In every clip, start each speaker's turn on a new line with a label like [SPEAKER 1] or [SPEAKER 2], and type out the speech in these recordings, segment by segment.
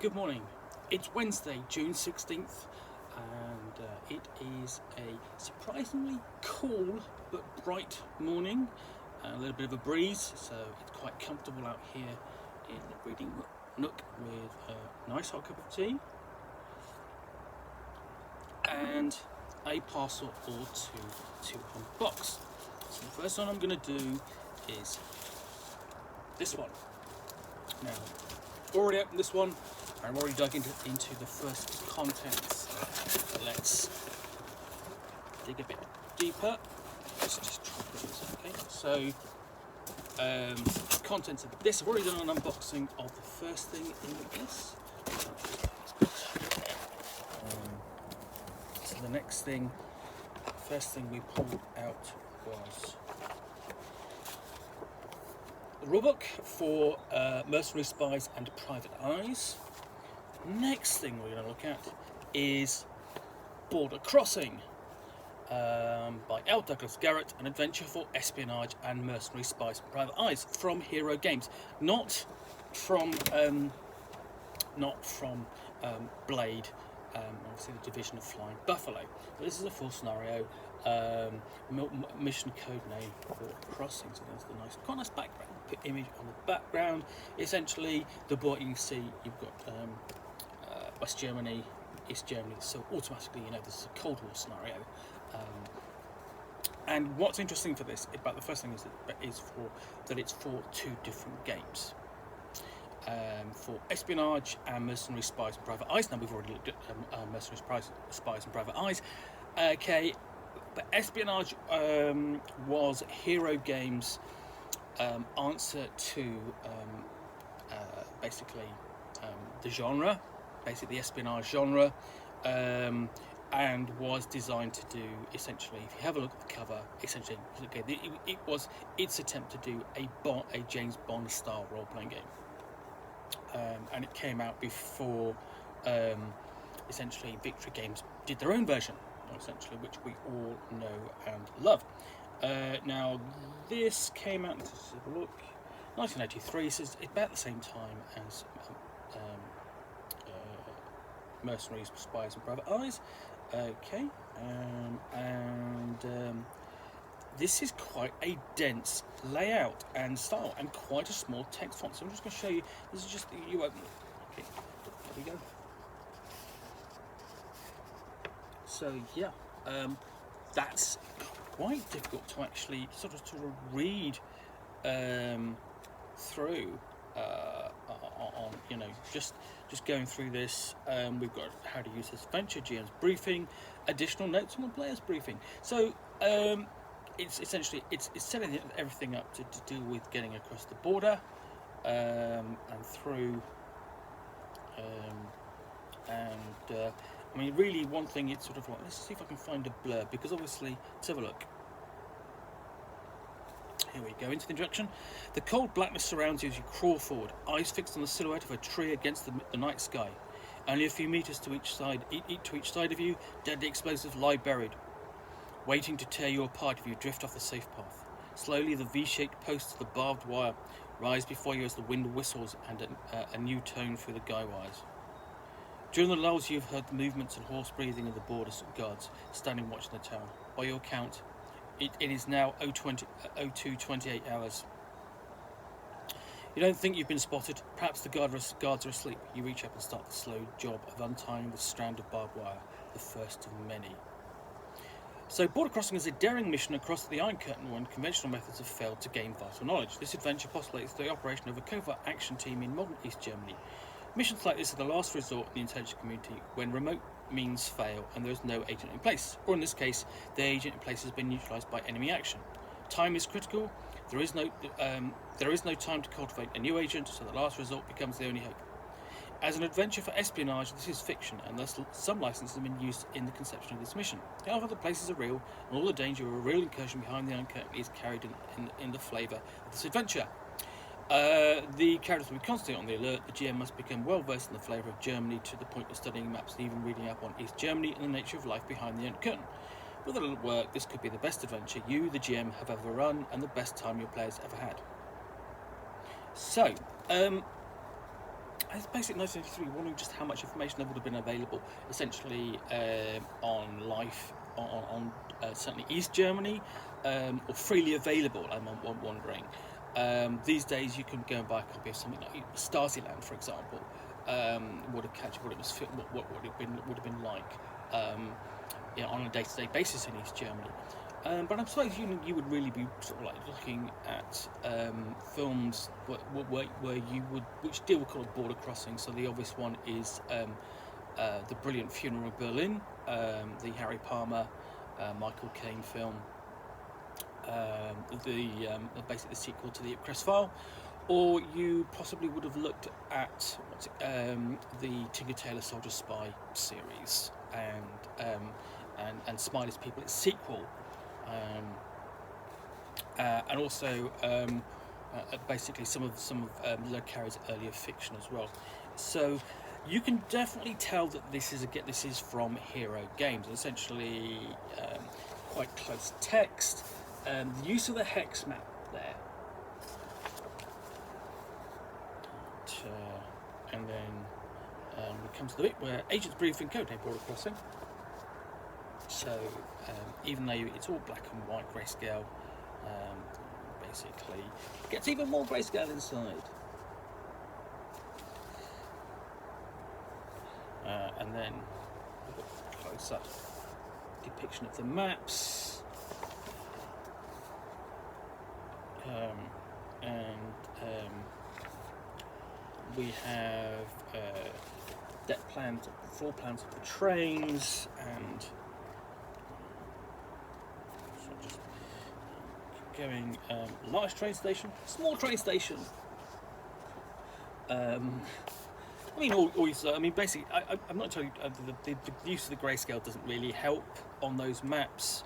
[SPEAKER 1] Good morning. It's Wednesday, June 16th, and it is a surprisingly cool but bright morning. A little bit of a breeze, so it's quite comfortable out here in the reading nook with a nice hot cup of tea and a parcel or two to unbox. So the first one I'm going to do is this one. Now, I've already opened this one. I've already dug into the first contents. Let's dig a bit deeper. Just try this, okay? So, contents of this. I've already done an unboxing of the first thing in this. So the first thing we pulled out was the rulebook for Mercenaries, Spies and Private Eyes. Next thing we're going to look at is Border Crossing by L. Douglas Garrett, an adventure for Espionage and Mercenaries, Spies and Private Eyes from Hero Games, not from Blade, obviously the division of Flying Buffalo. But this is a full scenario mission code name for Crossing. So there's the quite nice background image on the background. Essentially, the board you can see, you've got West Germany, East Germany, so automatically you know this is a Cold War scenario. And what's interesting for this, about the first thing is that it's for two different games. For Espionage and Mercenaries, Spies and Private Eyes. Now we've already looked at Mercenaries, Spies and Private Eyes. Okay, but Espionage was Hero Games' answer to basically the genre, basically the espionage genre, and was designed to do, essentially, if you have a look at the cover, essentially, okay, it was its attempt to do a James Bond style role-playing game, and it came out before essentially Victory Games did their own version, essentially, which we all know and love. Now this came out, let's have a look, 1983, so it's about the same time as Mercenaries, Spies and Private Eyes. Okay, this is quite a dense layout and style and quite a small text font. So I'm just going to show you, this is just, you open it. Okay, there we go. So yeah, that's quite difficult to actually sort of read through on, you know, just going through this. We've got how to use this adventure, GM's briefing, additional notes on the player's briefing. So it's essentially it's setting everything up to do with getting across the border and through. I mean, really, one thing, it's sort of like, let's see if I can find a blurb, because obviously, let's have a look. Here we go, into the introduction. The cold blackness surrounds you as you crawl forward, eyes fixed on the silhouette of a tree against the night sky. Only a few meters to each side of you, deadly explosives lie buried, waiting to tear you apart if you drift off the safe path. Slowly, the V-shaped posts of the barbed wire rise before you as the wind whistles and a new tone through the guy wires. During the lulls, you've heard the movements and hoarse breathing of the border guards standing watching the town. By your count, it is now 02:28 hours. You don't think you've been spotted. Perhaps the guards are asleep. You reach up and start the slow job of untying the strand of barbed wire, the first of many. So, border crossing is a daring mission across the Iron Curtain when conventional methods have failed to gain vital knowledge. This adventure postulates the operation of a covert action team in modern East Germany. Missions like this are the last resort in the intelligence community when remote means fail and there is no agent in place, or in this case, the agent in place has been neutralised by enemy action. Time is critical. There is no time to cultivate a new agent, so the last resort becomes the only hope. As an adventure for espionage, this is fiction, and thus some licenses have been used in the conception of this mission. However, the places are real, and all the danger of a real incursion behind the Iron Curtain is carried in the flavour of this adventure. The characters will be constantly on the alert. The GM must become well versed in the flavour of Germany to the point of studying maps and even reading up on East Germany and the nature of life behind the Iron Curtain. With a little work, this could be the best adventure you, the GM, have ever run, and the best time your players ever had. So, It's basic 1983, wondering just how much information there would have been available, essentially on life on certainly East Germany, or freely available. I'm wondering. These days, you can go and buy a copy of something like Stasiland, for example. Would have catch what it was what would have been like on a day-to-day basis in East Germany. But I suppose you would really be sort of like looking at films where you would which deal with kind of border crossing. So the obvious one is the brilliant Funeral of Berlin, the Harry Palmer, Michael Caine film, basically the sequel to the Ipcress File, or you possibly would have looked at the Tinker Tailor Soldier Spy series and Smiley's People, its sequel. And also basically some of Le Carre's earlier fiction as well. So you can definitely tell that this is from Hero Games. Essentially, quite close text. The use of the hex map there, and then it comes to the bit where agents briefing codename border crossing. So even though it's all black and white grayscale, basically it gets even more grayscale inside. And then a close-up depiction of the maps, we have deck plans, floor plans of the trains, and so just going large train station, small train station. Basically, I'm not telling you the use of the grayscale doesn't really help on those maps,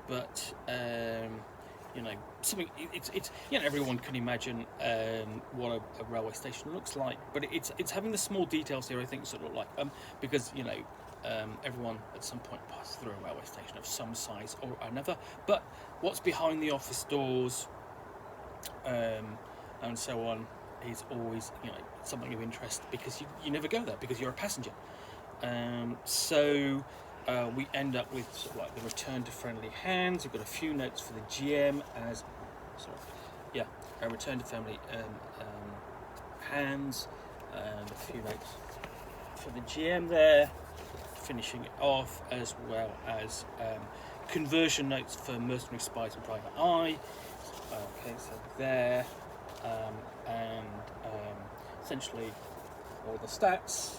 [SPEAKER 1] but something. It's everyone can imagine what a railway station looks like, but it's having the small details here. I think sort of like because everyone at some point passes through a railway station of some size or another. But what's behind the office doors, and so on, is always something of interest, because you never go there because you're a passenger. So we end up with sort of like the return to friendly hands. We've got a few notes for the GM a return to friendly hands, and a few notes for the GM there, finishing it off, as well as conversion notes for Mercenaries, Spies and Private Eye. Okay, so there, and essentially all the stats,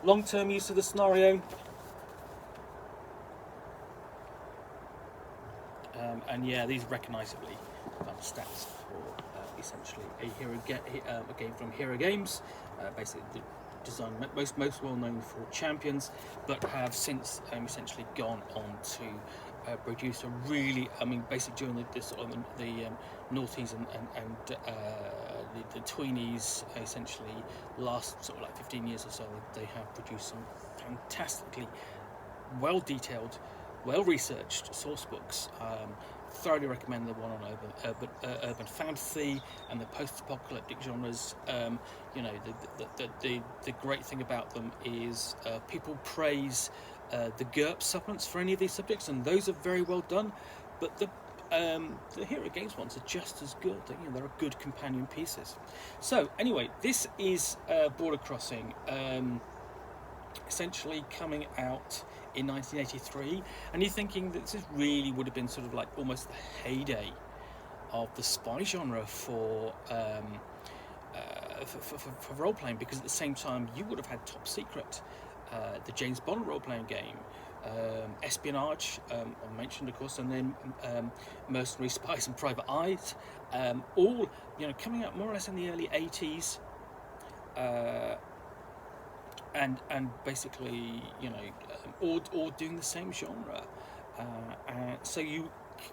[SPEAKER 1] long-term use of the scenario, and these are recognisably stats for essentially a game from Hero Games, basically designed most well known for Champions, but have since essentially gone on to produce a really, basically during the noughties and the tweenies, essentially last sort of like 15 years or so, they have produced some fantastically well detailed, well researched source books. Thoroughly recommend the one on urban fantasy and the post-apocalyptic genres. The great thing about them is people praise the GURP supplements for any of these subjects, and those are very well done. But the Hero Games ones are just as good. They're good companion pieces. So anyway, this is Border Crossing, essentially coming out in 1983, and you're thinking that this really would have been sort of like almost the heyday of the spy genre for role-playing, because at the same time you would have had Top Secret, the James Bond role-playing game, Espionage, I mentioned of course, and then Mercenaries, Spies and Private Eyes, all coming out more or less in the early 80s, and basically all doing the same genre, so you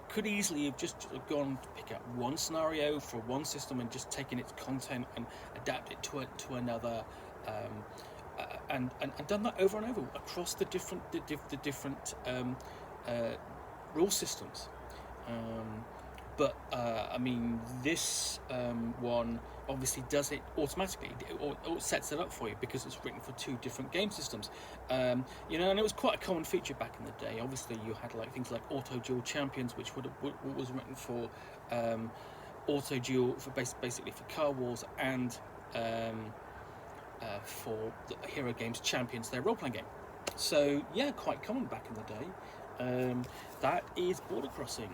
[SPEAKER 1] could easily have just gone to pick out one scenario for one system and just taken its content and adapt it to another, and done that over and over across the different rule systems. But I mean, this one obviously does it automatically, or sets it up for you because it's written for 2 different game systems. You know, and it was quite a common feature back in the day. Obviously, you had like things like Auto Duel Champions, which was written for Auto Duel for basically for Car Wars, and for the Hero Games Champions, their role-playing game. So yeah, quite common back in the day. That is Border Crossing.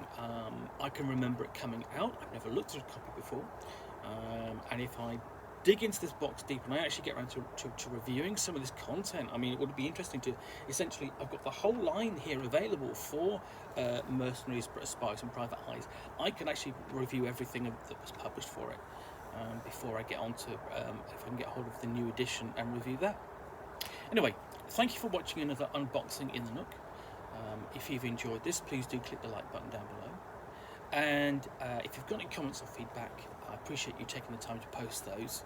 [SPEAKER 1] I can remember it coming out. I've never looked at a copy before, and if I dig into this box deep and I actually get around to reviewing some of this content, I mean, it would be interesting to essentially. I've got the whole line here available for Mercenaries, Spies, and Private Eyes. I can actually review everything that was published for it before I get on to if I can get hold of the new edition and review that. Anyway, thank you for watching another unboxing in the Nook. If you've enjoyed this, please do click the like button down below. And if you've got any comments or feedback, I appreciate you taking the time to post those.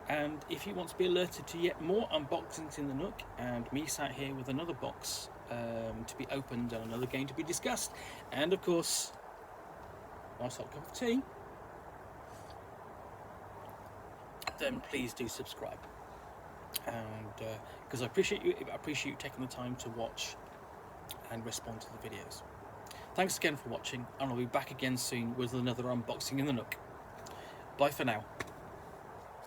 [SPEAKER 1] And if you want to be alerted to yet more unboxings in the Nook, and me sat here with another box to be opened and another game to be discussed, and of course, nice hot cup of tea, then please do subscribe. And because I appreciate you taking the time to watch and respond to the videos. Thanks again for watching, and I'll be back again soon with another unboxing in the Nook. Bye for now.